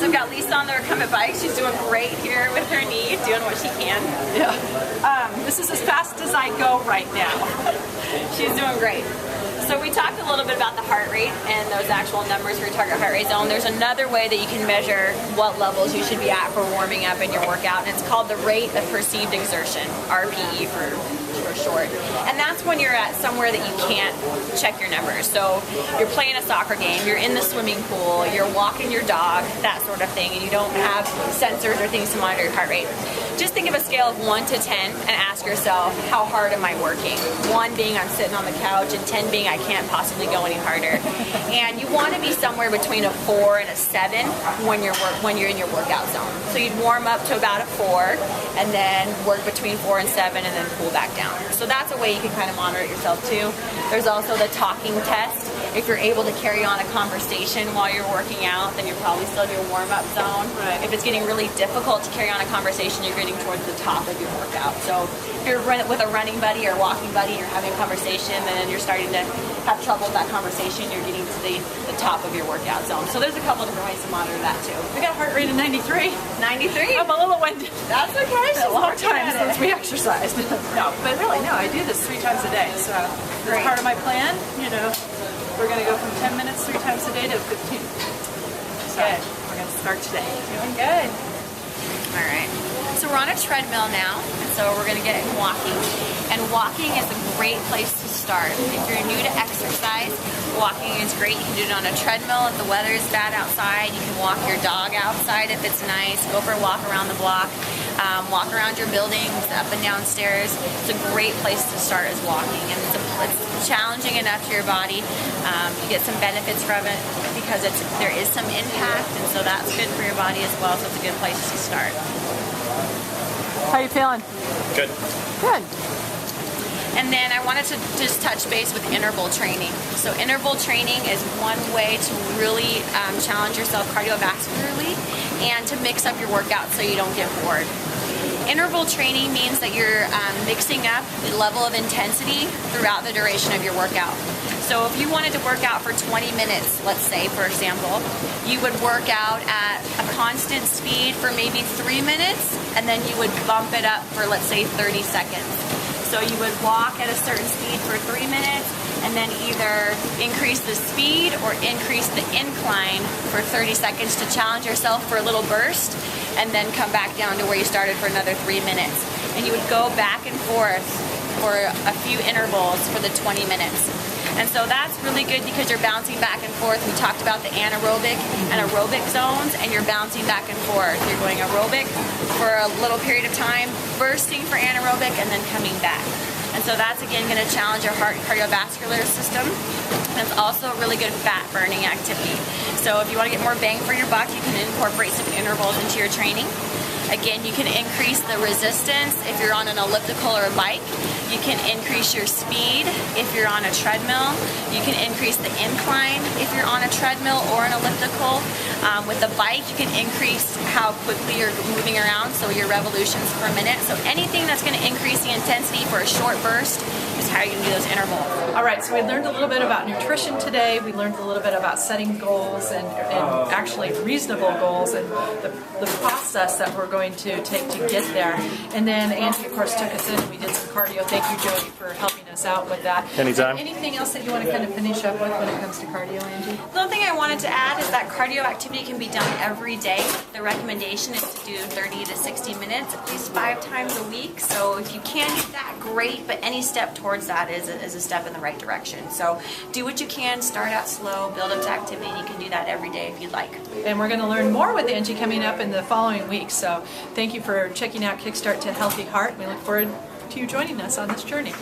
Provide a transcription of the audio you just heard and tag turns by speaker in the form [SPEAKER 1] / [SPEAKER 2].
[SPEAKER 1] So we've got Lisa on the recumbent bike. She's doing great here with her knee, doing what she can.
[SPEAKER 2] Yeah. This is as fast as I go right now.
[SPEAKER 1] She's doing great. So we talked a little bit about the heart rate and those actual numbers for your target heart rate zone. There's another way that you can measure what levels you should be at for warming up in your workout, and it's called the rate of perceived exertion, RPE for short. And that's when you're at somewhere that you can't check your numbers. So you're playing a soccer game, you're in the swimming pool, you're walking your dog, that sort of thing, and you don't have sensors or things to monitor your heart rate. Just think of a scale of 1 to 10 and ask yourself, how hard am I working? 1 being I'm sitting on the couch, and 10 being I can't possibly go any harder. And you want to be somewhere between a 4 and a 7 when you're in your workout zone. So you'd warm up to about a 4, and then work between 4 and 7, and then cool back down. So that's a way you can kind of monitor it yourself too. There's also the talking test. If you're able to carry on a conversation while you're working out, then you're probably still in your warm-up zone.
[SPEAKER 2] Right.
[SPEAKER 1] If it's getting really difficult to carry on a conversation, you're getting towards the top of your workout. So if you're with a running buddy or walking buddy, you're having a conversation, and you're starting to have trouble with that conversation, you're getting to the top of your workout zone. So there's a couple different ways to monitor that too.
[SPEAKER 2] I got a heart rate of 93.
[SPEAKER 1] 93?
[SPEAKER 2] I'm a little winded.
[SPEAKER 1] That's okay.
[SPEAKER 2] It's a long time since we exercised. No, but really, no, I do this 3 times a day. So it's part of my plan. You know, we're going to go from 10 minutes 3 times a day to 15. So
[SPEAKER 1] good.
[SPEAKER 2] We're going to start today.
[SPEAKER 1] Doing good. All right. So we're on a treadmill now, and so we're going to get walking. And walking is a great place to start. If you're new to exercise, walking is great. You can do it on a treadmill if the weather is bad outside. You can walk your dog outside if it's nice. Go for a walk around the block. Walk around your buildings, up and down stairs. It's a great place to start is walking. And it's challenging enough to your body. You get some benefits from it because there is some impact, and so that's good for your body as well. So it's a good place to start.
[SPEAKER 2] How you feeling?
[SPEAKER 3] Good.
[SPEAKER 2] Good.
[SPEAKER 1] And then I wanted to just touch base with interval training. So interval training is one way to really challenge yourself cardiovascularly and to mix up your workout so you don't get bored. Interval training means that you're mixing up the level of intensity throughout the duration of your workout. So if you wanted to work out for 20 minutes, let's say, for example, you would work out at a constant speed for maybe 3 minutes, and then you would bump it up for, let's say, 30 seconds. So you would walk at a certain speed for 3 minutes, and then either increase the speed or increase the incline for 30 seconds to challenge yourself for a little burst, and then come back down to where you started for another 3 minutes. And you would go back and forth for a few intervals for the 20 minutes. And so that's really good because you're bouncing back and forth. We talked about the anaerobic and aerobic zones, and you're bouncing back and forth. You're going aerobic for a little period of time, bursting for anaerobic, and then coming back. And so that's, again, going to challenge your heart and cardiovascular system. And it's also a really good fat-burning activity. So if you want to get more bang for your buck, you can incorporate some intervals into your training. Again, you can increase the resistance if you're on an elliptical or a bike. You can increase your speed if you're on a treadmill. You can increase the incline if you're on a treadmill or an elliptical. With the bike, you can increase how quickly you're moving around, so your revolutions per minute. So anything that's going to increase the intensity for a short burst is how you can do those intervals.
[SPEAKER 2] All right, so we learned a little bit about nutrition today. We learned a little bit about setting goals and actually reasonable goals and the process that we're going to take to get there. And then Angie, of course, took us in and we did some cardio. Thank you, Jody, for helping us out with that.
[SPEAKER 3] Anytime.
[SPEAKER 2] Anything else that you want to kind of finish up with when it comes to cardio, Angie?
[SPEAKER 1] The only thing I wanted to add is that cardio activity can be done every day. The recommendation is to do 30 to 60 minutes at least 5 times a week. So if you can do that, great, but any step towards that is a step in the right direction. So do what you can, start out slow, build up to activity, and you can do that every day if you'd like.
[SPEAKER 2] And we're going to learn more with Angie coming up in the following weeks. So thank you for checking out Kickstart to a Healthy Heart. We look forward to you joining us on this journey.